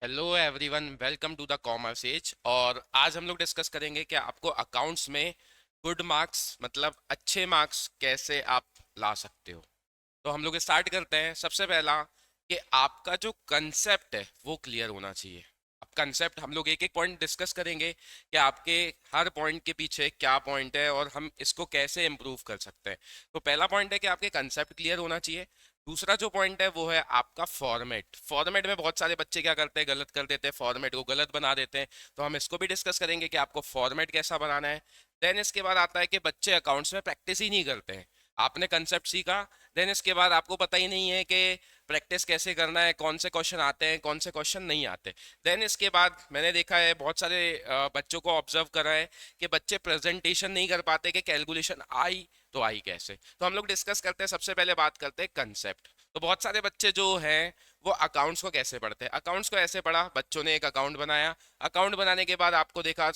Hello everyone, welcome to the commerce edge. और आज हम लोग डिस्कस करेंगे कि आपको अकाउंट्स में गुड मार्क्स मतलब अच्छे मार्क्स कैसे आप ला सकते हो। तो हम लोग स्टार्ट करते हैं। सबसे पहला कि आपका जो कंसेप्ट है वो क्लियर होना चाहिए। अब कंसेप्ट हम लोग एक एक पॉइंट डिस्कस करेंगे कि आपके हर पॉइंट के पीछे क्या पॉइंट है और हम इसको कैसे इम्प्रूव कर सकते हैं। तो पहला पॉइंट है कि आपके कंसेप्ट क्लियर होना चाहिए। दूसरा जो पॉइंट है वो है आपका फॉर्मेट। फॉर्मेट में बहुत सारे बच्चे क्या करते हैं, गलत कर देते हैं, फॉर्मेट को गलत बना देते हैं। तो हम इसको भी डिस्कस करेंगे कि आपको फॉर्मेट कैसा बनाना है। देन इसके बाद आता है कि बच्चे अकाउंट्स में प्रैक्टिस ही नहीं करते हैं। आपने कंसेप्ट सीखा, देन इसके बाद आपको पता ही नहीं है कि प्रैक्टिस कैसे करना है, कौन से क्वेश्चन आते हैं, कौन से क्वेश्चन नहीं आते। देन इसके बाद मैंने देखा है बहुत सारे बच्चों को ऑब्जर्व करा है कि बच्चे प्रेजेंटेशन नहीं कर पाते कि कैलकुलेशन आई तो आई कैसे। तो हम लोग डिस्कस करते हैं। सबसे पहले बात करते हैं कंसेप्ट। तो बहुत सारे बच्चे जो हैं वो अकाउंट्स को कैसे पढ़ते हैं। अकाउंट्स को ऐसे पढ़ा, बच्चों ने एक अकाउंट बनाया। अकाउंट बनाने के बाद आपको देखा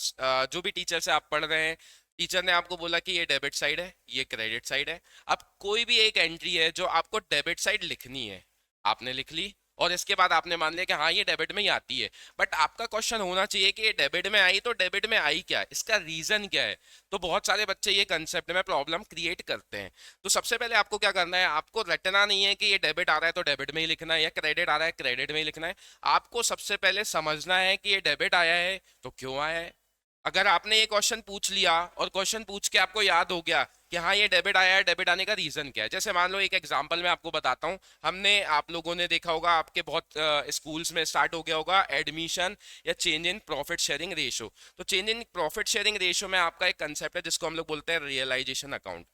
जो भी टीचर से आप पढ़ रहे हैं, टीचर ने आपको बोला कि ये डेबिट साइड है, ये क्रेडिट साइड है। अब कोई भी एक एंट्री है जो आपको डेबिट साइड लिखनी है, आपने लिख ली और इसके बाद आपने मान लिया कि हाँ ये डेबिट में ही आती है। बट आपका क्वेश्चन होना चाहिए कि ये डेबिट में आई तो डेबिट में आई क्या है, इसका रीजन क्या है। तो बहुत सारे बच्चे ये कंसेप्ट में प्रॉब्लम क्रिएट करते हैं। तो सबसे पहले आपको क्या करना है, आपको रटना नहीं है कि ये डेबिट आ रहा है तो डेबिट में ही लिखना है, या क्रेडिट आ रहा है क्रेडिट में ही लिखना है। आपको सबसे पहले समझना है कि ये डेबिट आया है तो क्यों आया है। अगर आपने ये क्वेश्चन पूछ लिया और क्वेश्चन पूछ के आपको याद हो गया कि हाँ ये डेबिट आया है, डेबिट आने का रीजन क्या है। जैसे मान लो एक एग्जांपल मैं आपको बताता हूँ। हमने आप लोगों ने देखा होगा, आपके बहुत स्कूल्स में स्टार्ट हो गया होगा एडमिशन या change in profit sharing ratio. तो change in profit sharing ratio में आपका एक कंसेप्ट है जिसको हम लोग बोलते हैं रियलाइजेशन अकाउंट।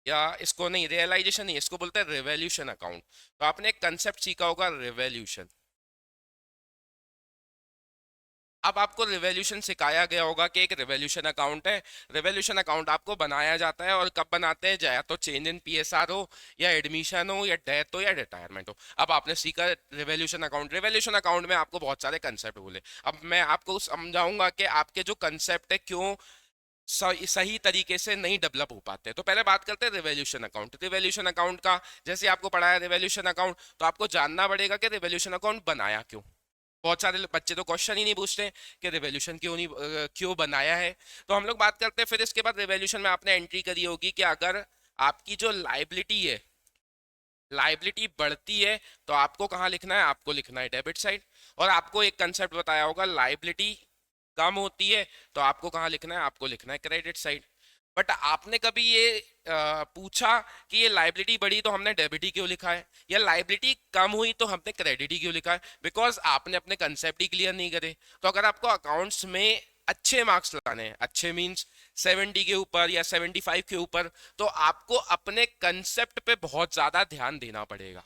या इसको नहीं, रियलाइजेशन नहीं, इसको बोलते हैं रिवॉल्यूशन अकाउंट। तो आपने एक कंसेप्ट सीखा होगा रिवॉल्यूशन। अब आपको रिवॉल्यूशन सिखाया गया होगा कि एक रिवॉल्यूशन अकाउंट है। रिवॉल्यूशन अकाउंट आपको बनाया जाता है और कब बनाते हैं, या तो चेंज इन पीएसआर हो, या एडमिशन हो, या डेथ हो, या रिटायरमेंट हो। अब आपने सीखा रिवॉल्यूशन अकाउंट। रिवॉल्यूशन अकाउंट में आपको बहुत सारे कंसेप्ट बोले। अब मैं आपको समझाऊंगा कि आपके जो कंसेप्ट है क्यों सही तरीके से नहीं डेवलप हो पाते। तो पहले बात करते हैं रिवॉल्यूशन अकाउंट। रिवॉल्यूशन अकाउंट का जैसे आपको पढ़ाया रिवॉल्यूशन अकाउंट, तो आपको जानना पड़ेगा कि रिवॉल्यूशन अकाउंट बनाया क्यों। बहुत सारे बच्चे तो क्वेश्चन ही नहीं पूछते कि रिवॉल्यूशन क्यों नहीं क्यों बनाया है। तो हम लोग बात करते हैं। फिर इसके बाद रिवॉल्यूशन में आपने एंट्री करी होगी कि अगर आपकी जो लाइबिलिटी है, लाइबिलिटी बढ़ती है तो आपको कहाँ लिखना है, आपको लिखना है डेबिट साइड। और आपको एक कंसेप्ट बताया होगा, लाइबिलिटी कम होती है तो आपको कहाँ लिखना है, आपको लिखना है क्रेडिट साइड। बट आपने कभी ये पूछा कि ये लाइबिलिटी बढ़ी तो हमने डेबिट ही क्यों लिखा है, या लाइबिलिटी कम हुई तो हमने क्रेडिट ही क्यों लिखा है? बिकॉज आपने अपने कंसेप्ट ही क्लियर नहीं करे। तो अगर आपको अकाउंट्स में अच्छे मार्क्स लाने हैं, अच्छे मींस 70 के ऊपर या 75 के ऊपर, तो आपको अपने कंसेप्ट पे बहुत ज्यादा ध्यान देना पड़ेगा।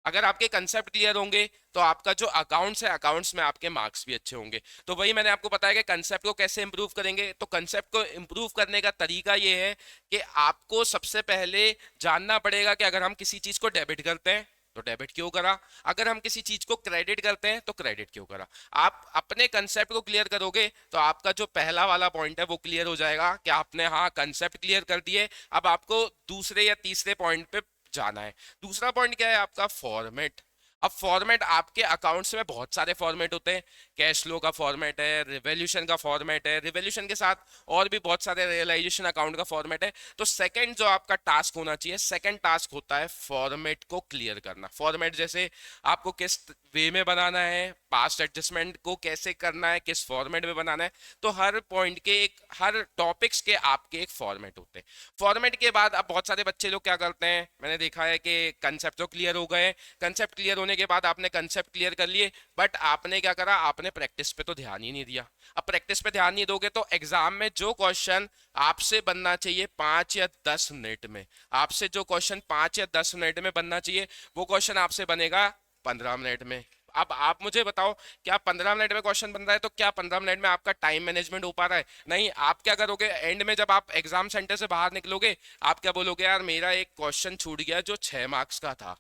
अगर आपके कंसेप्ट क्लियर होंगे तो आपका जो अकाउंट्स है, अकाउंट्स में आपके मार्क्स भी अच्छे होंगे। तो वही मैंने आपको बताया कि कंसेप्ट को कैसे इंप्रूव करेंगे। तो कंसेप्ट को इंप्रूव करने का तरीका ये है कि आपको सबसे पहले जानना पड़ेगा कि अगर हम किसी चीज को डेबिट करते हैं तो डेबिट क्यों करा, अगर हम किसी चीज को क्रेडिट करते हैं तो क्रेडिट क्यों करा। आप अपने कंसेप्ट को क्लियर करोगे तो आपका जो पहला वाला पॉइंट है वो क्लियर हो जाएगा कि आपने हाँ कंसेप्ट क्लियर कर दिए। अब आपको दूसरे या तीसरे पॉइंट पे जाना है। दूसरा पॉइंट क्या है आपका, फॉर्मेट। अब फॉर्मेट आपके अकाउंट्स में बहुत सारे फॉर्मेट होते हैं। कैश फ्लो का फॉर्मेट है, रिवॉल्यूशन का फॉर्मेट है, रिवॉल्यूशन के साथ और भी बहुत सारे रियलाइजेशन अकाउंट का फॉर्मेट है। तो सेकंड जो आपका टास्क होना चाहिए, सेकंड टास्क होता है फॉर्मेट को क्लियर करना। फॉर्मेट जैसे आपको किस वे में बनाना है, पास्ट एडजस्टमेंट को कैसे करना है, किस फॉर्मेट में बनाना है। तो हर पॉइंट के एक, हर टॉपिक्स के आपके एक फॉर्मेट होते हैं। फॉर्मेट के बाद अब बहुत सारे बच्चे लोग क्या करते हैं, मैंने देखा है कि कंसेप्ट तो क्लियर हो गए, कंसेप्ट क्लियर होने के बाद आपने कंसेप्ट क्लियर कर लिए, बट आपने क्या करा, आपने प्रैक्टिस पे तो ध्यान ही नहीं दिया। अब प्रैक्टिस पे ध्यान नहीं दोगे तो एग्जाम में जो क्वेश्चन आपसे बनना चाहिए 5 या 10 मिनट में, आपसे जो क्वेश्चन 5 या 10 मिनट में बनना चाहिए, वो क्वेश्चन आपसे बनेगा 15 मिनट में। अब आप मुझे बताओ, क्या 15 मिनट में क्वेश्चन बन रहा है तो क्या 15 मिनट में आपका टाइम मैनेजमेंट हो पा रहा है? नहीं। आप क्या करोगे, एंड में जब आप एग्जाम सेंटर से बाहर निकलोगे, आप क्या बोलोगे, यार मेरा एक क्वेश्चन छूट गया जो 6 मार्क्स का था।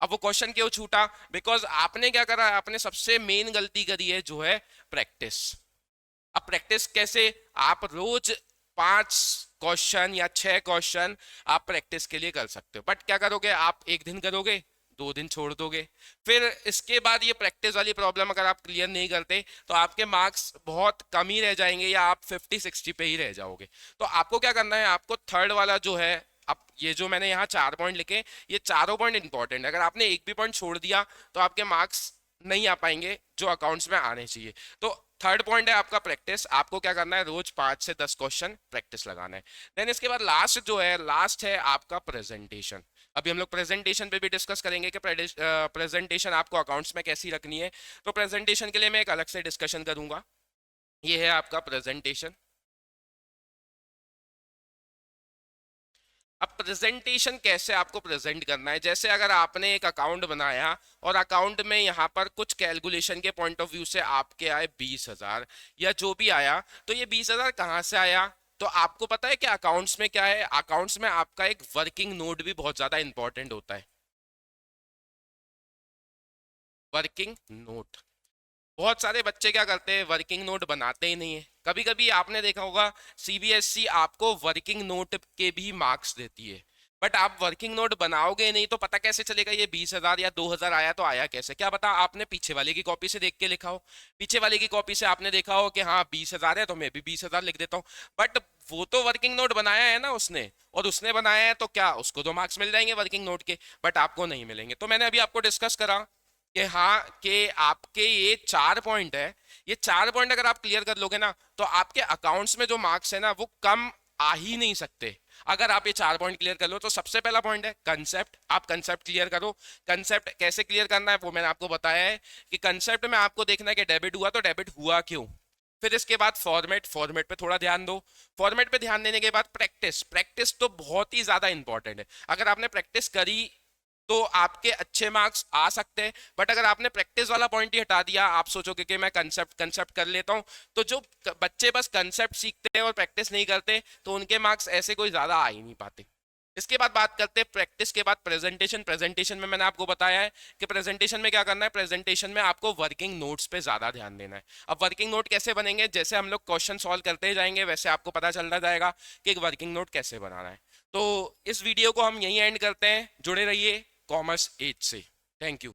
अब वो क्वेश्चन क्यों छूटा? बिकॉज आपने क्या करा, आपने सबसे मेन गलती करी है जो है प्रैक्टिस। अब प्रैक्टिस कैसे, आप रोज 5 क्वेश्चन या 6 क्वेश्चन आप प्रैक्टिस के लिए कर सकते हो। बट क्या करोगे, आप एक दिन करोगे, 2 दिन छोड़ दोगे। फिर इसके बाद ये प्रैक्टिस वाली प्रॉब्लम अगर आप क्लियर नहीं करते तो आपके मार्क्स बहुत कम ही रह जाएंगे या आप 50-60 पे ही रह जाओगे। तो आपको क्या करना है, आपको थर्ड वाला जो है, अब ये जो मैंने यहाँ 4 पॉइंट लिखे, ये चारों पॉइंट इंपॉर्टेंट है। अगर आपने एक भी पॉइंट छोड़ दिया तो आपके मार्क्स नहीं आ पाएंगे जो अकाउंट्स में आने चाहिए। तो थर्ड पॉइंट है आपका प्रैक्टिस। आपको क्या करना है, रोज 5 से 10 क्वेश्चन प्रैक्टिस लगाना है। देन इसके बाद लास्ट जो है, लास्ट है आपका प्रेजेंटेशन। अभी हम लोग प्रेजेंटेशन पे भी डिस्कस करेंगे कि प्रेजेंटेशन आपको अकाउंट्स में कैसी रखनी है। तो प्रेजेंटेशन के लिए मैं एक अलग से डिस्कशन करूंगा। ये है आपका प्रेजेंटेशन। अब प्रेजेंटेशन कैसे आपको प्रेजेंट करना है, जैसे अगर आपने एक अकाउंट बनाया और अकाउंट में यहाँ पर कुछ कैलकुलेशन के पॉइंट ऑफ व्यू से आपके आए 20,000 या जो भी आया, तो ये 20,000 कहाँ से आया? तो आपको पता है कि अकाउंट्स में क्या है, अकाउंट्स में आपका एक वर्किंग नोट भी बहुत ज्यादा इंपॉर्टेंट होता है। वर्किंग नोट, बहुत सारे बच्चे क्या करते हैं, वर्किंग नोट बनाते ही नहीं है। कभी कभी आपने देखा होगा सीबीएसई आपको वर्किंग नोट के भी मार्क्स देती है, बट आप वर्किंग नोट बनाओगे नहीं तो पता कैसे चलेगा ये 20,000 या 2,000 आया तो आया कैसे? क्या पता आपने पीछे वाले की कॉपी से देख के लिखा हो, पीछे वाले की कॉपी से आपने देखा हो कि हाँ 20,000 है तो मैं भी 20,000 लिख देता हूँ, बट वो तो वर्किंग नोट बनाया है ना उसने, और उसने बनाया है तो क्या उसको तो मार्क्स मिल जाएंगे वर्किंग नोट के, बट आपको नहीं मिलेंगे। तो मैंने अभी आपको डिस्कस करा कि हाँ कि आपके ये 4 पॉइंट है, ये 4 पॉइंट अगर आप क्लियर कर लोगे ना तो आपके अकाउंट्स में जो मार्क्स है ना वो कम आ ही नहीं सकते। अगर आप ये 4 पॉइंट क्लियर कर लो तो सबसे पहला पॉइंट है कंसेप्ट, आप कंसेप्ट क्लियर करो। कंसेप्ट कैसे क्लियर करना है वो मैंने आपको बताया है कि कंसेप्ट में आपको देखना है कि डेबिट हुआ तो डेबिट हुआ क्यों। फिर इसके बाद फॉर्मेट, फॉर्मेट पे थोड़ा ध्यान दो। फॉर्मेट पे ध्यान देने के बाद प्रैक्टिस, प्रैक्टिस तो बहुत ही ज्यादा इंपॉर्टेंट है। अगर आपने प्रैक्टिस करी तो आपके अच्छे मार्क्स आ सकते हैं, बट अगर आपने प्रैक्टिस वाला पॉइंट ही हटा दिया, आप सोचोगे कि मैं कंसेप्ट कंसेप्ट कर लेता हूं, तो जो बच्चे बस कंसेप्ट सीखते हैं और प्रैक्टिस नहीं करते तो उनके मार्क्स ऐसे कोई ज्यादा आ ही नहीं पाते। इसके बाद बात करते हैं प्रैक्टिस के बाद प्रेजेंटेशन। प्रेजेंटेशन में मैंने आपको बताया है कि प्रेजेंटेशन में क्या करना है, प्रेजेंटेशन में आपको वर्किंग नोट्स पे ज्यादा ध्यान देना है। अब वर्किंग नोट कैसे बनेंगे, जैसे हम लोग क्वेश्चन सॉल्व करते जाएंगे वैसे आपको पता चलता जाएगा कि एक वर्किंग नोट कैसे बनाना है। तो इस वीडियो को हम यहीं एंड करते हैं, जुड़े रहिए कॉमर्स एज से। Thank you.